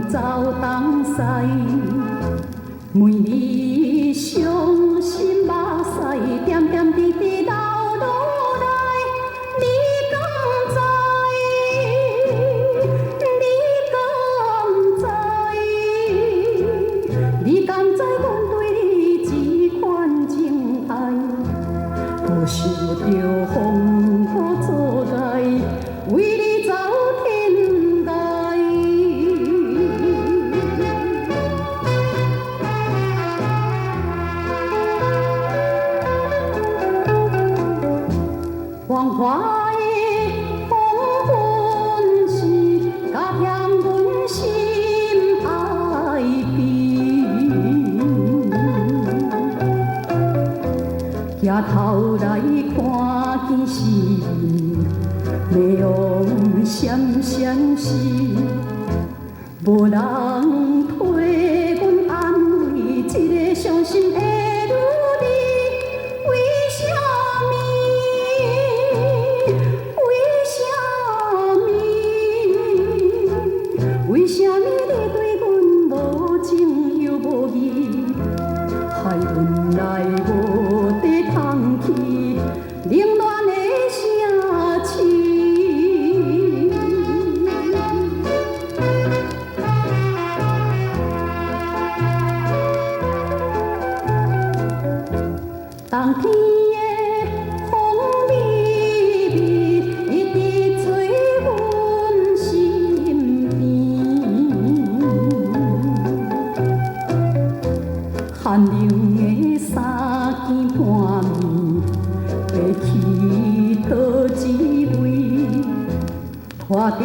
走东西，每日伤心目屎，点点滴滴流落来。你敢知？你敢知？你敢知阮对你这款情爱，不受着风雨阻碍，为你走天涯。黄花的黄昏时，甲嫌阮心爱悲。抬头来看见是面红闪闪时，无人替阮安慰，一个伤心的女儿，为什么？为什么你对阮无情又无义，害阮来无地通去，冷暖的城市。冬天的风微微，一直吹阮身边，寒冷的衫件半暝，飞去倒一位，拖着。